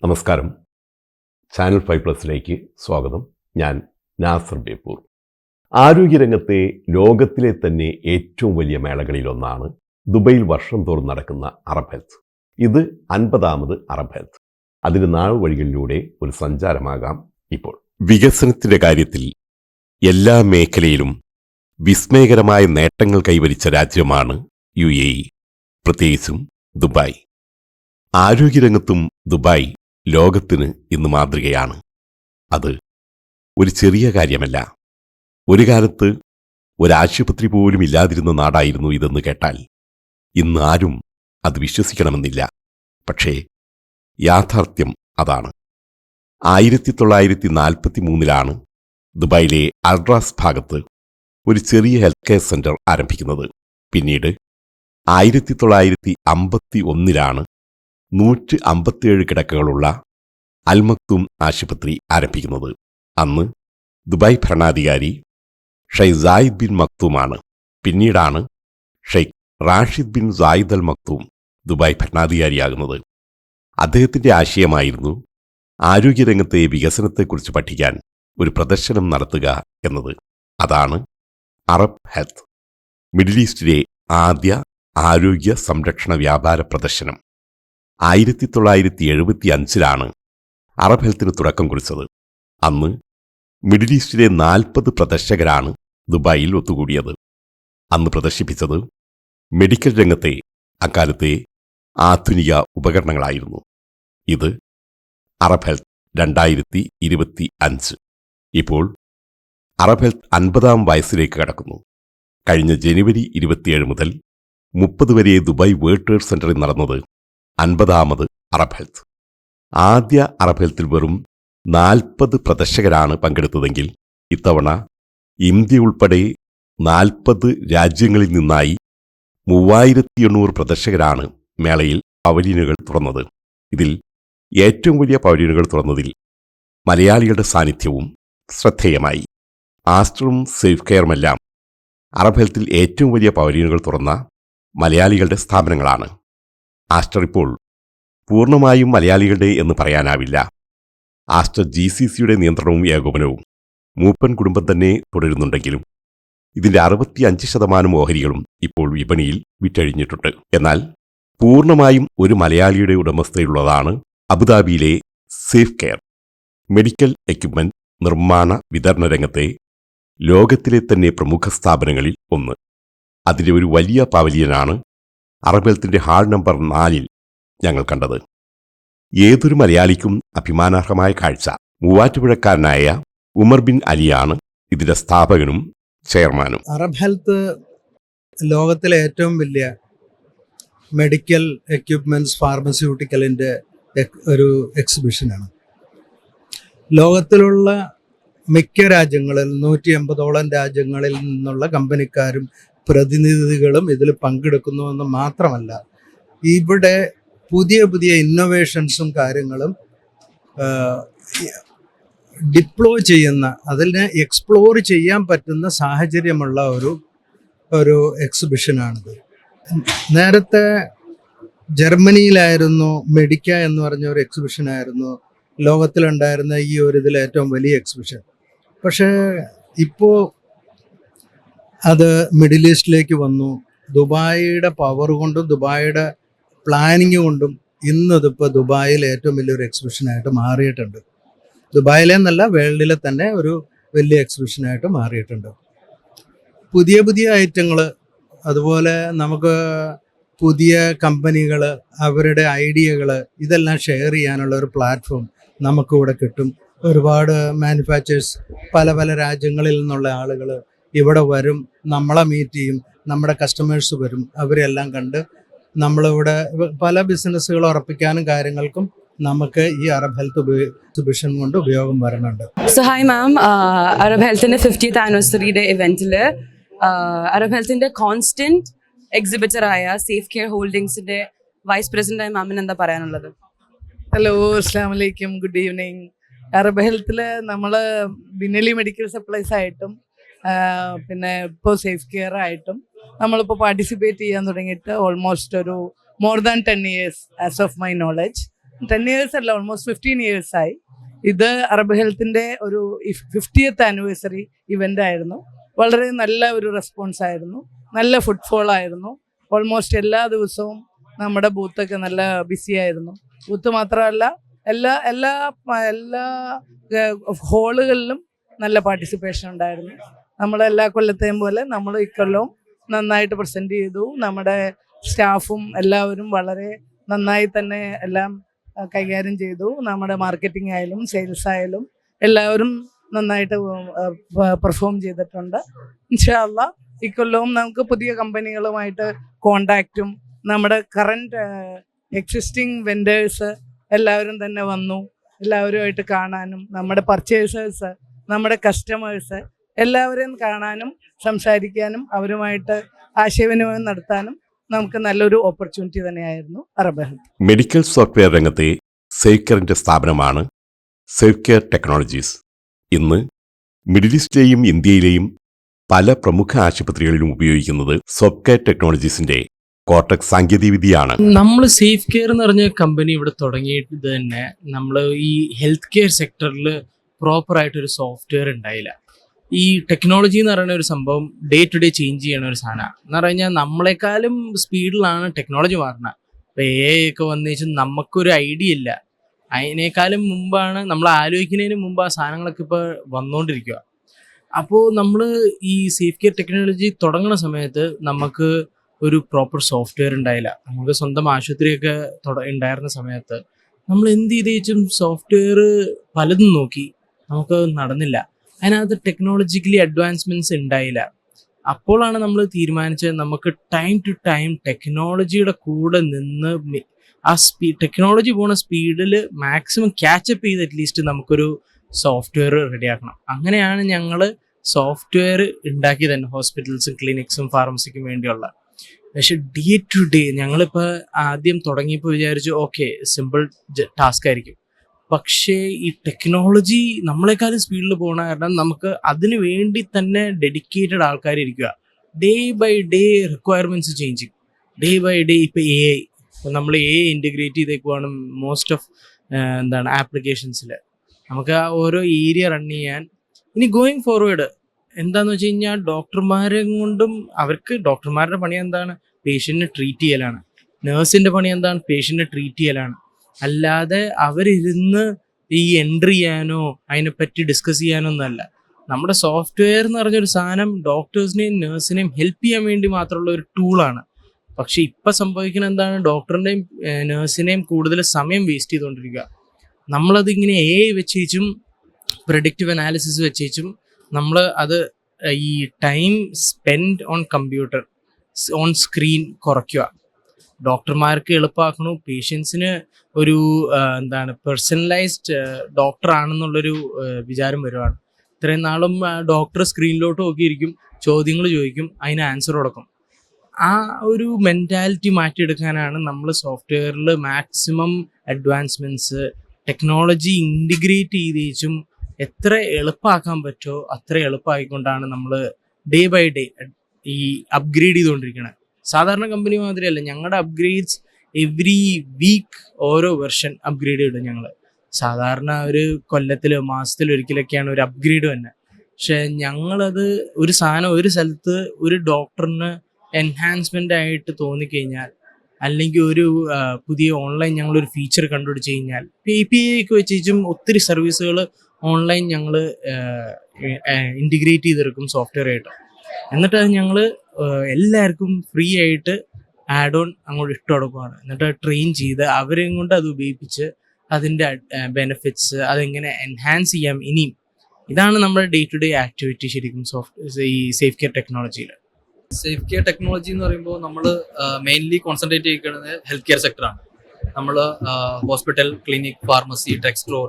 നമസ്കാരം. ചാനൽ 5+ലേക്ക് സ്വാഗതം. ഞാൻ നാസർ ബേപ്പൂർ. ആരോഗ്യരംഗത്തെ ലോകത്തിലെ തന്നെ ഏറ്റവും വലിയ മേളകളിലൊന്നാണ് ദുബൈയിൽ വർഷം തോറും നടക്കുന്ന അറബ് ഹെൽത്ത്. ഇത് 50ാമത് അറബ് ഹെൽത്ത്. അതിന് നാൾ വഴികളിലൂടെ ഒരു സഞ്ചാരമാകാം ഇപ്പോൾ. വികസനത്തിൻ്റെ കാര്യത്തിൽ എല്ലാ മേഖലയിലും വിസ്മയകരമായ നേട്ടങ്ങൾ കൈവരിച്ച രാജ്യമാണ് UAE, പ്രത്യേകിച്ചും ദുബായ്. ആരോഗ്യരംഗത്തും ദുബായ് ലോകത്തിന് ഇന്ന് മാതൃകയാണ്. അത് ഒരു ചെറിയ കാര്യമല്ല. ഒരു കാലത്ത് ഒരാശുപത്രി പോലും ഇല്ലാതിരുന്ന നാടായിരുന്നു ഇതെന്ന് കേട്ടാൽ ഇന്ന് ആരും അത് വിശ്വസിക്കണമെന്നില്ല. പക്ഷേ യാഥാർത്ഥ്യം അതാണ്. 1943 ദുബായിലെ അൽറാസ് ഭാഗത്ത് ഒരു ചെറിയ ഹെൽത്ത് കെയർ സെന്റർ ആരംഭിക്കുന്നത്. പിന്നീട് 1951 157 കിടക്കകളുള്ള അൽ മക്തൂം ആശുപത്രി ആരംഭിക്കുന്നത്. അന്ന് ദുബായ് ഭരണാധികാരി ഷെയ്ഖ് സായിദ് ബിൻ മക്തൂമാണ്. പിന്നീടാണ് Sheikh Rashid bin Zayed Al Maktoum Dubai ഭരണാധികാരിയാകുന്നത്. അദ്ദേഹത്തിൻ്റെ ആശയമായിരുന്നു ആരോഗ്യരംഗത്തെ വികസനത്തെക്കുറിച്ച് പഠിക്കാൻ ഒരു പ്രദർശനം നടത്തുക എന്നത്. അതാണ് അറബ് ഹെൽത്ത്, മിഡിൽ ഈസ്റ്റിലെ ആദ്യ ആരോഗ്യ സംരക്ഷണ വ്യാപാര പ്രദർശനം. 1975 അറബ് ഹെൽത്തിന് തുടക്കം കുറിച്ചത്. അന്ന് മിഡിൽ ഈസ്റ്റിലെ 40 പ്രദർശകരാണ് ദുബായിൽ ഒത്തുകൂടിയത്. അന്ന് പ്രദർശിപ്പിച്ചത് മെഡിക്കൽ രംഗത്തെ അക്കാലത്തെ ആധുനിക ഉപകരണങ്ങളായിരുന്നു. ഇത് അറബ് ഹെൽത്ത് 2025. ഇപ്പോൾ അറബ് ഹെൽത്ത് 50ാം വയസ്സിലേക്ക് കടക്കുന്നു. കഴിഞ്ഞ ജനുവരി 27 മുതൽ 30 വരെ ദുബായ് വേൾഡ് ട്രേഡ് സെന്ററിൽ നടന്നത് 50ാമത് അറബ് ഹെൽത്ത്. ആദ്യ അറബ് ഹെൽത്തിൽ വെറും 40 പ്രദർശകരാണ് പങ്കെടുത്തതെങ്കിൽ ഇത്തവണ ഇന്ത്യ ഉൾപ്പെടെ 40 രാജ്യങ്ങളിൽ നിന്നായി 3800 പ്രദർശകരാണ് മേളയിൽ പവലിയനുകൾ തുറന്നത്. ഇതിൽ ഏറ്റവും വലിയ പവലിയനുകൾ തുറന്നതിൽ മലയാളികളുടെ സാന്നിധ്യവും ശ്രദ്ധേയമായി. ആസ്റ്ററും സേഫ് കെയറുമെല്ലാം അറബ് ഹെൽത്തിൽ ഏറ്റവും വലിയ പവലിയനുകൾ തുറന്ന മലയാളികളുടെ സ്ഥാപനങ്ങളാണ്. ആസ്റ്റർ ഇപ്പോൾ പൂർണ്ണമായും മലയാളികളുടെ എന്ന് പറയാനാവില്ല. ആസ്റ്റർ GCCയുടെ നിയന്ത്രണവും ഏകോപനവും മൂപ്പൻ കുടുംബം തന്നെ തുടരുന്നുണ്ടെങ്കിലും ഇതിൻ്റെ 65% ഓഹരികളും ഇപ്പോൾ വിപണിയിൽ വിറ്റഴിഞ്ഞിട്ടുണ്ട്. എന്നാൽ പൂർണ്ണമായും ഒരു മലയാളിയുടെ ഉടമസ്ഥതയിലുള്ളതാണ് അബുദാബിയിലെ സേഫ് കെയർ. മെഡിക്കൽ എക്യുപ്മെന്റ് നിർമ്മാണ വിതരണ രംഗത്തെ ലോകത്തിലെ തന്നെ പ്രമുഖ സ്ഥാപനങ്ങളിൽ ഒന്ന്. അതിൻ്റെ ഒരു വലിയ പവലിയനാണ് അറബ് ഹെൽത്തിൻ്റെ ഹാൾ നമ്പർ 4 ഞങ്ങൾ കണ്ടത്. ഏതൊരു മലയാളിക്കും അഭിമാനാർഹമായ കാഴ്ച. മൂവാറ്റുപുഴക്കാരനായ ഉമർ ബിൻ അലിയാണ് ഇതിൻ്റെ സ്ഥാപകനും ചെയർമാനും. അറബ് ഹെൽത്ത് ലോകത്തിലെ ഏറ്റവും വലിയ മെഡിക്കൽ എക്യുപ്മെന്റ്സ് ഫാർമസ്യൂട്ടിക്കലിൻ്റെ ഒരു എക്സിബിഷനാണ്. ലോകത്തിലുള്ള മിക്ക രാജ്യങ്ങളിൽ 180ഓളം രാജ്യങ്ങളിൽ നിന്നുള്ള കമ്പനിക്കാരും പ്രതിനിധികളും ഇതിൽ പങ്കെടുക്കുന്നുവെന്ന് മാത്രമല്ല, ഇവിടെ പുതിയ പുതിയ ഇന്നോവേഷൻസും കാര്യങ്ങളും ഡിപ്ലോയ് ചെയ്യുന്ന, അതിനെ എക്സ്പ്ലോർ ചെയ്യാൻ പറ്റുന്ന സാഹചര്യമുള്ള ഒരു എക്സിബിഷനാണിത്. നേരത്തെ ജർമ്മനിയിലായിരുന്നു മെഡിക്ക എന്ന് പറഞ്ഞ ഒരു എക്സിബിഷനായിരുന്നു ലോകത്തിലുണ്ടായിരുന്ന ഈ ഇതിലെ ഏറ്റവും വലിയ എക്സിബിഷൻ. പക്ഷേ ഇപ്പോൾ അത് മിഡിൽ ഈസ്റ്റിലേക്ക് വന്നു. ദുബായിയുടെ പവർ കൊണ്ടും ദുബായിയുടെ പ്ലാനിങ് കൊണ്ടും ഇന്നിതിപ്പോൾ ദുബായിൽ ഏറ്റവും വലിയൊരു എക്സിബിഷനായിട്ട് മാറിയിട്ടുണ്ട്. ദുബായിലെ എന്നല്ല, വേൾഡിലെ തന്നെ ഒരു വലിയ എക്സിബിഷനായിട്ട് മാറിയിട്ടുണ്ട്. പുതിയ പുതിയ ഐറ്റങ്ങൾ, അതുപോലെ നമുക്ക് പുതിയ കമ്പനികൾ അവരുടെ ഐഡിയകൾ ഇതെല്ലാം ഷെയർ ചെയ്യാനുള്ള ഒരു പ്ലാറ്റ്ഫോം നമുക്കിവിടെ കിട്ടും. ഒരുപാട് മാനുഫാക്ചേഴ്സ് പല പല രാജ്യങ്ങളിൽ നിന്നുള്ള ആളുകൾ ഇവിടെ വരും, നമ്മളെ മീറ്റ് ചെയ്യും, നമ്മുടെ കസ്റ്റമേഴ്സ് വരും. അവരെല്ലാം കണ്ട് നമ്മളിവിടെ പല ബിസിനസ്സുകൾ ഉറപ്പിക്കാനും കാര്യങ്ങൾക്കും നമുക്ക് ഈ അറബ് ഹെൽത്ത് എക്സിബിഷൻ കൊണ്ട് ഉപയോഗം വരുന്നുണ്ട്. സോ ഹായ് മാം, അറബ് ഹെൽത്തിൻ്റെ 50th ആനിവേഴ്സറിയുടെ ഇവൻറ്റിൽ അറബ് ഹെൽത്തിൻ്റെ കോൺസ്റ്റന്റ് എക്സിബിറ്ററായ സേഫ് കെയർ ഹോൾഡിങ്സിൻ്റെ വൈസ് പ്രസിഡൻ്റായ മാമിന് എന്താ പറയാനുള്ളത്? ഹലോ, അസ്സലാമു അലൈക്കും, ഗുഡ് ഈവനിങ്. അറബ് ഹെൽത്തിൽ നമ്മൾ ബിനലി മെഡിക്കൽ സപ്ലൈസ് ആയിട്ടും പിന്നെ ഇപ്പോൾ സേഫ് കെയർ ആയിട്ടും നമ്മളിപ്പോൾ പാർട്ടിസിപ്പേറ്റ് ചെയ്യാൻ തുടങ്ങിയിട്ട് ഓൾമോസ്റ്റ് ഒരു more than 10 years as of my knowledge. 10 years അല്ല, ഓൾമോസ്റ്റ് 15 years ആയി. ഇത് അറബ് ഹെൽത്തിൻ്റെ ഒരു 50th ആനിവേഴ്സറി ഇവൻ്റ് ആയിരുന്നു. വളരെ നല്ല ഒരു റെസ്പോൺസ് ആയിരുന്നു, നല്ല ഫുട്ഫോൾ ആയിരുന്നു. ഓൾമോസ്റ്റ് എല്ലാ ദിവസവും നമ്മുടെ ബൂത്തൊക്കെ നല്ല ബിസി ആയിരുന്നു. ബൂത്ത് മാത്രമല്ല, എല്ലാ എല്ലാ എല്ലാ ഹോളുകളിലും നല്ല പാർട്ടിസിപ്പേഷൻ ഉണ്ടായിരുന്നു. നമ്മളെല്ലാ കൊല്ലത്തെയും പോലെ നമ്മൾ ഇക്കൊല്ലവും നന്നായിട്ട് പ്രസൻറ്റ് ചെയ്തു. നമ്മുടെ സ്റ്റാഫും എല്ലാവരും വളരെ നന്നായി തന്നെ എല്ലാം കൈകാര്യം ചെയ്തു. നമ്മുടെ മാർക്കറ്റിംഗ് ആയാലും സെയിൽസ് ആയാലും എല്ലാവരും നന്നായിട്ട് പെർഫോം ചെയ്തിട്ടുണ്ട്. ഇൻഷാ അല്ലാഹ് ഇക്കൊല്ലവും നമുക്ക് പുതിയ കമ്പനികളുമായിട്ട് കോണ്ടാക്റ്റും നമ്മുടെ കറൻറ്റ് എക്സിസ്റ്റിംഗ് വെൻഡേഴ്സ് എല്ലാവരും തന്നെ വന്നു. എല്ലാവരുമായിട്ട് കാണാനും നമ്മുടെ പർച്ചേസേഴ്സ്, നമ്മുടെ കസ്റ്റമേഴ്സ് എല്ലാവരെയും കാണാനും സംസാരിക്കാനും അവരുമായിട്ട് ആശയവിനിമയം നടത്താനും നമുക്ക് നല്ലൊരു ഓപ്പർച്യൂണിറ്റി തന്നെയായിരുന്നു അറബ് ഹെൽത്ത്. മെഡിക്കൽ സോഫ്റ്റ്വെയർ രംഗത്തെ സേഫ് കെയറിന്റെ സ്ഥാപനമാണ് സേഫ് കെയർ ടെക്നോളജീസ്. ഇന്ന് മിഡിൽ ഈസ്റ്റിലെയും ഇന്ത്യയിലെയും പല പ്രമുഖ ആശുപത്രികളിലും ഉപയോഗിക്കുന്നത് സോഫ്റ്റ് കെയർ ടെക്നോളജീസിന്റെ കോർട്ടക്സ് സാങ്കേതികവിദ്യയാണ്. നമ്മൾ സേഫ് കെയർ എന്ന് പറഞ്ഞ കമ്പനി ഇവിടെ തുടങ്ങിയിട്ട് തന്നെ നമ്മൾ ഈ ഹെൽത്ത് കെയർ സെക്ടറിൽ പ്രോപ്പറായിട്ടൊരു സോഫ്റ്റ്വെയർ ഉണ്ടായില്ല. ഈ ടെക്നോളജി എന്ന് പറയുന്ന ഒരു സംഭവം ഡേ ടു ഡേ ചേഞ്ച് ചെയ്യണ ഒരു സാധനമാണ്. എന്ന് പറഞ്ഞു കഴിഞ്ഞാൽ നമ്മളെക്കാളും സ്പീഡിലാണ് ടെക്നോളജി മാറുന്നത്. ഇപ്പോൾ AI ഒക്കെ വന്നേച്ച് നമുക്കൊരു ഐഡിയ ഇല്ല. അതിനേക്കാളും മുമ്പാണ് നമ്മൾ ആലോചിക്കുന്നതിന് മുമ്പ് ആ സാധനങ്ങളൊക്കെ ഇപ്പോൾ വന്നുകൊണ്ടിരിക്കുക. അപ്പോൾ നമ്മൾ ഈ സേഫ് കെയർ ടെക്നോളജി തുടങ്ങുന്ന സമയത്ത് നമുക്ക് ഒരു പ്രോപ്പർ സോഫ്റ്റ്വെയർ ഉണ്ടായില്ല. നമുക്ക് സ്വന്തം ആശുപത്രിയൊക്കെ ഉണ്ടായിരുന്ന സമയത്ത് നമ്മൾ എന്ത് ചെയ്തേച്ചും സോഫ്റ്റ്വെയർ പലതും നോക്കി, നമുക്ക് നടന്നില്ല. അതിനകത്ത് ടെക്നോളജിക്കലി അഡ്വാൻസ്മെൻറ്റ്സ് ഉണ്ടായില്ല. അപ്പോഴാണ് നമ്മൾ തീരുമാനിച്ചത് നമുക്ക് ടൈം ടു ടൈം ടെക്നോളജിയുടെ കൂടെ നിന്ന് ആ ടെക്നോളജി പോണ സ്പീഡിൽ മാക്സിമം ക്യാച്ചപ്പ് ചെയ്ത് അറ്റ്ലീസ്റ്റ് നമുക്കൊരു സോഫ്റ്റ്വെയർ റെഡിയാക്കണം. അങ്ങനെയാണ് ഞങ്ങൾ സോഫ്റ്റ്വെയർ ഉണ്ടാക്കി തന്നെ ഹോസ്പിറ്റൽസും ക്ലിനിക്സും ഫാർമസിക്കും വേണ്ടിയുള്ള. പക്ഷെ ഡേ ടു ഡേ ഞങ്ങളിപ്പോൾ ആദ്യം തുടങ്ങിയപ്പോൾ വിചാരിച്ചു ഓക്കെ സിമ്പിൾ ടാസ്ക് ആയിരിക്കും. പക്ഷേ ഈ ടെക്നോളജി നമ്മളെക്കാളും സ്പീഡിൽ പോകണ കാരണം നമുക്ക് അതിനു വേണ്ടി തന്നെ ഡെഡിക്കേറ്റഡ് ആൾക്കാരിരിക്കുക. Day by day requirements changing, day by day. ഇപ്പോൾ AI നമ്മൾ AI ഇൻറ്റഗ്രേറ്റ് ചെയ്തേക്കുവാണ് മോസ്റ്റ് ഓഫ് ആപ്ലിക്കേഷൻസിൽ. നമുക്ക് ആ ഓരോ ഏരിയ റൺ ചെയ്യാൻ ഇനി ഗോയിങ് ഫോർവേഡ് എന്താണെന്ന് വെച്ച് കഴിഞ്ഞാൽ ഡോക്ടർമാരെ കൊണ്ടും അവർക്ക് ഡോക്ടർമാരുടെ പണി എന്താണ്? പേഷ്യൻറ്റിനെ ട്രീറ്റ് ചെയ്യലാണ്. നേഴ്സിൻ്റെ പണി എന്താണ്? പേഷ്യൻറ്റിനെ ട്രീറ്റ് ചെയ്യലാണ്. അല്ലാതെ അവരിരുന്ന് ഈ എൻട്രി ചെയ്യാനോ അതിനെപ്പറ്റി ഡിസ്കസ് ചെയ്യാനോ ഒന്നുമല്ല. നമ്മുടെ സോഫ്റ്റ്വെയർ എന്ന് പറഞ്ഞൊരു സാധനം ഡോക്ടേഴ്സിനെയും നേഴ്സിനെയും ഹെൽപ്പ് ചെയ്യാൻ വേണ്ടി മാത്രമുള്ള ഒരു ടൂളാണ്. പക്ഷെ ഇപ്പം സംഭവിക്കുന്നത് എന്താണ്? ഡോക്ടറിൻ്റെയും നേഴ്സിനെയും കൂടുതൽ സമയം വേസ്റ്റ് ചെയ്തുകൊണ്ടിരിക്കുക. നമ്മളതിങ്ങനെ AI വെച്ചേച്ചും പ്രെഡിക്റ്റീവ് അനാലിസിസ് വെച്ചേച്ചും നമ്മൾ അത് ഈ time spend on computer on screen കുറയ്ക്കുക. ഡോക്ടർമാർക്ക് എളുപ്പമാക്കണു, പേഷ്യൻസിന് ഒരു പേഴ്സണലൈസ്ഡ് ഡോക്ടറാണെന്നുള്ളൊരു വിചാരം വരുവാണ്. ഇത്രയും നാളും ഡോക്ടർ സ്ക്രീനിലോട്ട് നോക്കിയിരിക്കും, ചോദ്യങ്ങൾ ചോദിക്കും, അതിന് ആൻസർ കൊടുക്കും. ആ ഒരു മെൻറ്റാലിറ്റി മാറ്റിയെടുക്കാനാണ് നമ്മൾ സോഫ്റ്റ്വെയറിൽ മാക്സിമം അഡ്വാൻസ്മെൻറ്റ്സ് ടെക്നോളജി ഇൻറ്റിഗ്രേറ്റ് ചെയ്തേച്ചും എത്ര എളുപ്പമാക്കാൻ പറ്റുമോ അത്ര എളുപ്പമായിക്കൊണ്ടാണ് നമ്മൾ ഡേ ബൈ ഡേ ഈ അപ്ഗ്രേഡ് ചെയ്തുകൊണ്ടിരിക്കുന്നത്. സാധാരണ കമ്പനി മാതിരിയല്ല, ഞങ്ങളുടെ അപ്ഗ്രേഡ്സ് എവറി വീക്ക് ഓരോ വെർഷൻ അപ്ഗ്രേഡ് ചെയ്തിടും ഞങ്ങൾ. സാധാരണ ഒരു കൊല്ലത്തിലോ മാസത്തിലോ ഒരിക്കലൊക്കെയാണ് ഒരു അപ്ഗ്രേഡ് തന്നെ. പക്ഷെ ഞങ്ങളത് ഒരു സാധനം ഒരു സ്ഥലത്ത് ഒരു ഡോക്ടറിന് എൻഹാൻസ്മെൻ്റ് ആയിട്ട് തോന്നിക്കഴിഞ്ഞാൽ, അല്ലെങ്കിൽ ഒരു പുതിയ ഓൺലൈൻ ഞങ്ങളൊരു ഫീച്ചർ കണ്ടുപിടിച്ച് കഴിഞ്ഞാൽ, API ഒക്കെ വെച്ചും ഒത്തിരി സർവീസുകൾ ഓൺലൈൻ ഞങ്ങൾ ഇൻറ്റിഗ്രേറ്റ് ചെയ്തെടുക്കും സോഫ്റ്റ്വെയർ ആയിട്ട്. എന്നിട്ട് അത് ഞങ്ങൾ എല്ലാവർക്കും ഫ്രീ ആയിട്ട് ആഡ് ഓൺ അങ്ങോട്ട് ഇട്ട് കൊടുക്കുകയാണ്. എന്നിട്ട് ട്രെയിൻ ചെയ്ത് അവരെയും കൊണ്ട് അത് ഉപയോഗിപ്പിച്ച് അതിൻ്റെ ബെനിഫിറ്റ്സ് അതെങ്ങനെ എൻഹാൻസ് ചെയ്യാം ഇനിയും. ഇതാണ് നമ്മുടെ ഡേ ടു ഡേ ആക്ടിവിറ്റി ശരിക്കും ഈ സേഫ് കെയർ ടെക്നോളജിയിൽ. സേഫ് കെയർ ടെക്നോളജി എന്ന് പറയുമ്പോൾ നമ്മൾ മെയിൻലി കോൺസെൻട്രേറ്റ് ചെയ്യുന്നത് ഹെൽത്ത് കെയർ സെക്ടറാണ്. നമ്മൾ hospital, clinic, pharmacy, tech store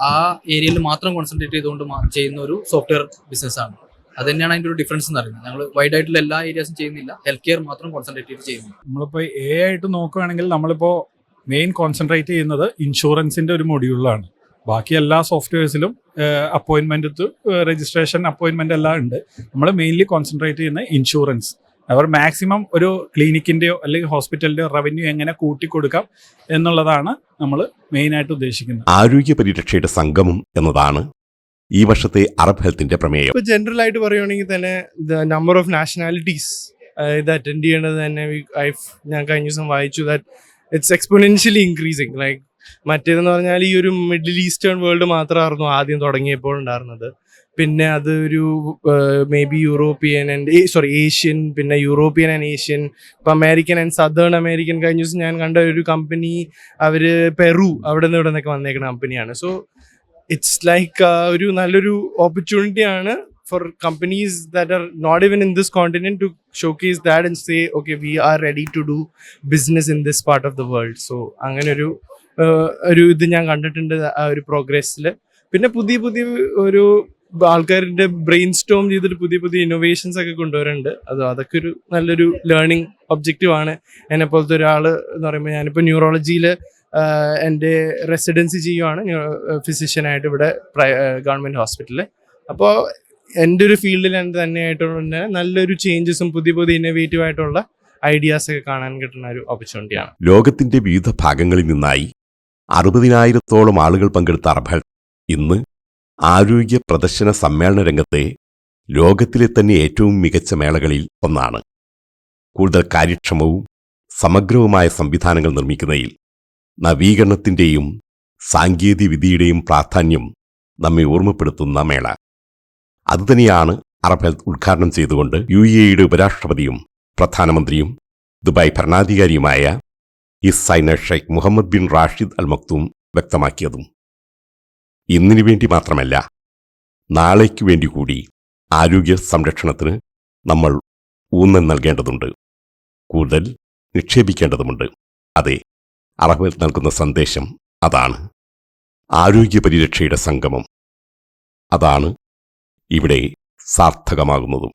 ആ ഏരിയയിൽ മാത്രം കോൺസെൻട്രേറ്റ് ചെയ്തുകൊണ്ട് ചെയ്യുന്ന ഒരു സോഫ്റ്റ്വെയർ ബിസിനസ്സാണ്. അത് തന്നെയാണ് അതിൻ്റെ ഒരു ഡിഫറൻസ് എന്ന് പറയുന്നത്. ഞങ്ങൾ വൈഡ് ആയിട്ടുള്ള എല്ലാ ഏരിയാസും ചെയ്യുന്നില്ല, ഹെൽത്ത് കെയർ മാത്രം കോൺസെൻട്രേറ്റ് ചെയ്ത് ചെയ്യുന്നു. നമ്മളിപ്പോൾ AI ആയിട്ട് നോക്കുകയാണെങ്കിൽ നമ്മളിപ്പോൾ മെയിൻ കോൺസെൻട്രേറ്റ് ചെയ്യുന്നത് ഇൻഷുറൻസിൻ്റെ ഒരു മൊഡ്യൂളിലാണ്. ബാക്കി എല്ലാ സോഫ്റ്റ്വെയർസിലും അപ്പോയിൻമെൻറ്റ് രജിസ്ട്രേഷൻ, അപ്പോയിൻമെൻ്റ് എല്ലാം ഉണ്ട്. നമ്മൾ മെയിൻലി കോൺസെൻട്രേറ്റ് ചെയ്യുന്ന ഇൻഷുറൻസ്. അവർ മാക്സിമം ഒരു ക്ലിനിക്കിൻ്റെയോ അല്ലെങ്കിൽ ഹോസ്പിറ്റലിൻ്റെയോ റവന്യൂ എങ്ങനെ കൂട്ടിക്കൊടുക്കാം എന്നുള്ളതാണ് നമ്മൾ മെയിനായിട്ട് ഉദ്ദേശിക്കുന്നത്. ആരോഗ്യ പരിരക്ഷയുടെ സംഗമം എന്നതാണ് ഈ വർഷത്തെ അറബ് ഹെൽത്തിന്റെ പ്രമേയം. ഇപ്പോൾ ജനറൽ ആയിട്ട് പറയുകയാണെങ്കിൽ തന്നെ ദ നമ്പർ ഓഫ് നാഷണാലിറ്റീസ് ഇത് അറ്റൻഡ് ചെയ്യേണ്ടത് തന്നെ ഞാൻ കഴിഞ്ഞ ദിവസം വായിച്ചു that it's exponentially increasing. Like മറ്റേതെന്ന് പറഞ്ഞാൽ ഈ ഒരു മിഡിൽ ഈസ്റ്റേൺ വേൾഡ് മാത്രമായിരുന്നു ആദ്യം തുടങ്ങിയപ്പോൾ ഉണ്ടായിരുന്നത്. പിന്നെ അത് ഒരു may be European and Asian, പിന്നെ യൂറോപ്യൻ ആൻഡ് ഏഷ്യൻ, ഇപ്പം അമേരിക്കൻ ആൻഡ് സദേൺ അമേരിക്കൻ. കഴിഞ്ഞ ദിവസം ഞാൻ കണ്ട ഒരു കമ്പനി, അവർ പെറു അവിടെ നിന്നൊക്കെ വന്നേക്കുന്ന കമ്പനിയാണ്. സോ ഇറ്റ്സ് ലൈക്ക് ഒരു നല്ലൊരു ഓപ്പർച്യൂണിറ്റിയാണ് for companies that are not even in this continent to showcase that and say, okay, we are ready to do business in this part of the world. So അങ്ങനെ ഒരു ഇത് ഞാൻ കണ്ടിട്ടുണ്ട് ആ ഒരു പ്രോഗ്രസ്സിൽ. പിന്നെ പുതിയ ഒരു ആൾക്കാരുടെ ബ്രെയിൻ സ്റ്റോം ചെയ്തിട്ട് പുതിയ ഇന്നോവേഷൻസ് ഒക്കെ കൊണ്ടുവരുന്നുണ്ട്. അതൊക്കെ ഒരു നല്ലൊരു ലേണിംഗ് ഒബ്ജക്റ്റീവാണ്. എന്നെ പോലത്തെ ഒരാൾ എന്ന് പറയുമ്പോൾ ഞാനിപ്പോൾ ന്യൂറോളജിയിൽ എൻ്റെ റെസിഡൻസി ചെയ്യുവാണ് ഫിസിഷ്യനായിട്ട് ഇവിടെ ഗവൺമെൻറ് ഹോസ്പിറ്റലിൽ. അപ്പോൾ എൻ്റെ ഒരു ഫീൽഡിൽ തന്നെയായിട്ടുള്ള നല്ലൊരു ചേഞ്ചസും പുതിയ ഇന്നോവേറ്റീവ് ആയിട്ടുള്ള ഐഡിയാസ് ഒക്കെ കാണാൻ കിട്ടുന്ന ഒരു ഓപ്പർച്യൂണിറ്റിയാണ്. ലോകത്തിന്റെ വിവിധ ഭാഗങ്ങളിൽ നിന്നായി 60,000-ഓളം ആളുകൾ പങ്കെടുത്ത അറബ് ഹെൽത്ത് ഇന്ന് ആരോഗ്യ പ്രദർശന സമ്മേളന രംഗത്തെ ലോകത്തിലെ തന്നെ ഏറ്റവും മികച്ച മേളകളിൽ ഒന്നാണ്. കൂടുതൽ കാര്യക്ഷമവും സമഗ്രവുമായ സംവിധാനങ്ങൾ നിർമ്മിക്കുന്നതിൽ നവീകരണത്തിന്റെയും സാങ്കേതികവിദ്യയുടെയും പ്രാധാന്യം നമ്മെ ഓർമ്മപ്പെടുത്തുന്ന മേള. അതുതന്നെയാണ് അറബ് ഹെൽത്ത് ഉദ്ഘാടനം ചെയ്തുകൊണ്ട് UAE ഉപരാഷ്ട്രപതിയും പ്രധാനമന്ത്രിയും ദുബായ് ഭരണാധികാരിയുമായ സൈന Sheikh Mohammed bin Rashid Al Maktoum വ്യക്തമാക്കിയതും. ഇന്നിനു വേണ്ടി മാത്രമല്ല, നാളേക്കു വേണ്ടി കൂടി ആരോഗ്യ സംരക്ഷണത്തിന് നമ്മൾ ഊന്നൽ നൽകേണ്ടതുണ്ട്, കൂടുതൽ നിക്ഷേപിക്കേണ്ടതുമുണ്ട്. അതെ, അറബ് ഹെൽത്ത് നൽകുന്ന സന്ദേശം അതാണ്. ആരോഗ്യ പരിരക്ഷയുടെ സംഗമം അതാണ് ഇവിടെ സാർത്ഥകമാകുന്നതും.